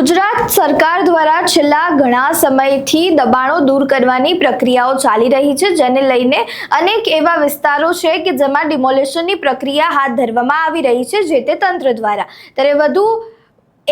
ગુજરાત સરકાર દ્વારા છેલ્લા ઘણા સમયથી દબાણો દૂર કરવાની પ્રક્રિયાઓ ચાલી રહી છે, જેને લઈને અનેક એવા વિસ્તારો છે કે જેમાં ડિમોલેશનની પ્રક્રિયા હાથ ધરવામાં આવી રહી છે જે તે તંત્ર દ્વારા. ત્યારે વધુ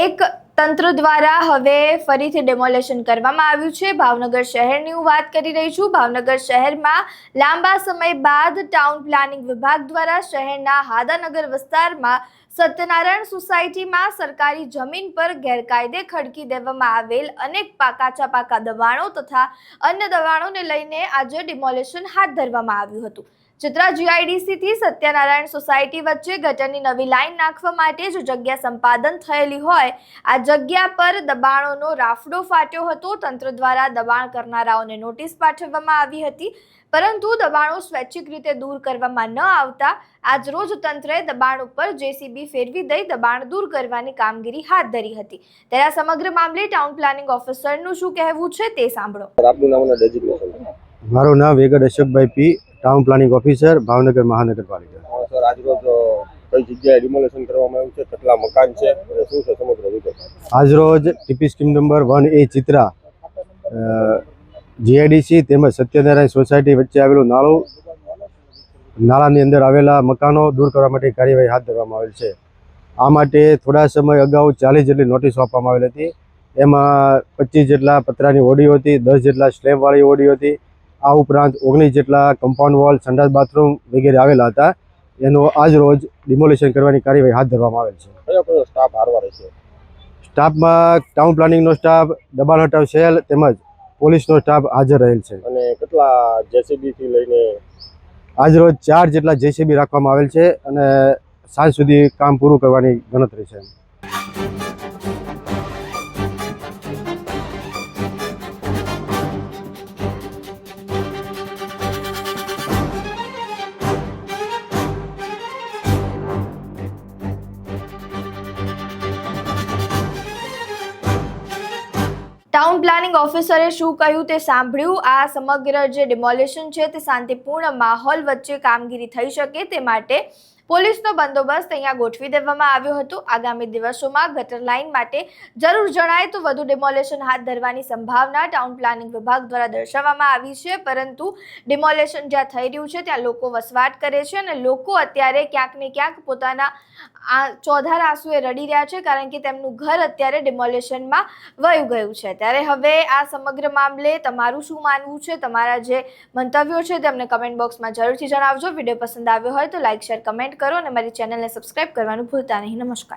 એક તંત્ર દ્વારા હવે ફરીથી ડેમોલેશન કરવામાં આવ્યું છે. ભાવનગર શહેરની હું વાત કરી રહી છું. ભાવનગર શહેરમાં લાંબા સમય બાદ ટાઉન પ્લાનિંગ વિભાગ દ્વારા શહેરના હાદાનગર વિસ્તારમાં સત્યનારાયણ સોસાયટીમાં સરકારી જમીન પર ગેરકાયદે ખડકી દેવામાં આવેલ અનેક કાચા પાકા દબાણો તથા અન્ય દબાણોને લઈને આજે ડિમોલેશન હાથ ધરવામાં આવ્યું હતું. ચિત્રા GIDC થી સત્યનારાયણ સોસાયટી વચ્ચે ગટરની નવી લાઈન નાખવા માટે જો જગ્યા સંપાદન થયેલી હોય, આ જગ્યા પર દબાણોનો રાફડો ફાટ્યો હતો. તંત્ર દ્વારા દબાણ કરનારાઓને નોટિસ પાઠવવામાં આવી હતી, પરંતુ દબાણો સ્વૈચ્છિક રીતે દૂર કરવામાં ન આવતા આજરોજ તંત્રએ દબાણ ઉપર JCB ફેરવી દઈ દબાણ દૂર કરવાની કામગીરી હાથ ધરી હતી. ત્યારે આ સમગ્ર મામલે ટાઉન પ્લાનિંગ ઓફિસરનું શું કહેવું છે તે સાંભળો. આપનું નામ અને ડેઝિગ્નેશન? મારું નામ વેગડ અશોકભાઈ P, town planning officer, Bhavnagar મહાનગરપાલિકા. સર, આજરોજ કઈ જગ્યાએ ડિમોલેશન કરવામાં આવ્યું છે, કેટલા મકાન છે અને શું છે સમગ્ર વિગત? આજરોજ TP scheme number 1A Chitra GIDC તેમજ સત્યનારાયણ સોસાયટી વચ્ચે આવેલું નાળાની અંદર આવેલા મકાનો દૂર કરવા માટે કાર્યવાહી હાથ ધરવામાં આવેલ છે. આ માટે થોડા સમય અગાઉ 40 જેટલી નોટિસો આપવામાં આવેલ હતી. એમાં 25 જેટલા પતરાની ઓડીઓ હતી, 10 જેટલા સ્લેબવાળી ઓડીઓ હતી. આ ઉપરાંત 19 જેટલા કમ્પાઉન્ડ વોલ, સંડાસ, બાથરૂમ વગેરે આવેલા હતા. એનો આજ રોજ ડિમોલેશન કરવાની કાર્યવાહી હાથ ધરવામાં આવેલ છે. કયો સ્ટાફ હારવાર છે? સ્ટાફમાં ટાઉન પ્લાનિંગનો સ્ટાફ, દબાણ હટાવ સેલ તેમજ પોલીસનો સ્ટાફ હાજર રહેલ છે. અને કેટલા JCB થી લઈને આજ રોજ 4 જેટલા JCB રાખવામાં આવેલ છે અને સાંજ સુધી કામ પૂરું કરવાની ગણતરી છે. ટાઉન પ્લાનિંગ ઓફિસરે શું કહ્યું તે સાંભળ્યું. આ સમગ્ર જે ડિમોલેશન છે તે શાંતિપૂર્ણ માહોલ વચ્ચે કામગીરી થઈ શકે તે માટે પોલીસનો બંદોબસ્ત અહીંયા ગોઠવી દેવામાં આવ્યો હતો. આગામી દિવસોમાં ગટર લાઇન માટે જરૂર જણાય તો વધુ ડિમોલેશન હાથ ધરવાની સંભાવના ટાઉન પ્લાનિંગ વિભાગ દ્વારા દર્શાવવામાં આવી છે, પરંતુ ડિમોલેશન જ્યાં થઈ રહ્યું છે ત્યાં લોકો વસવાટ કરે છે અને લોકો અત્યારે ક્યાંક ને ક્યાંક પોતાના ચોધાર આંસુએ રડી રહ્યા છે, કારણ કે તેમનું ઘર અત્યારે ડિમોલેશનમાં વયું ગયું છે. ત્યારે હવે આ સમગ્ર મામલે તમારું શું માનવું છે? તમારા જે મંતવ્યો છે તેમને કમેન્ટ બોક્સમાં જરૂરથી જણાવજો. વિડીયો પસંદ આવ્યો હોય તો લાઇક, શેર, કમેન્ટ કરો અને મારી ચેનલને સબસ્ક્રાઇબ કરવાનું ભૂલતા નહીં. નમસ્કાર.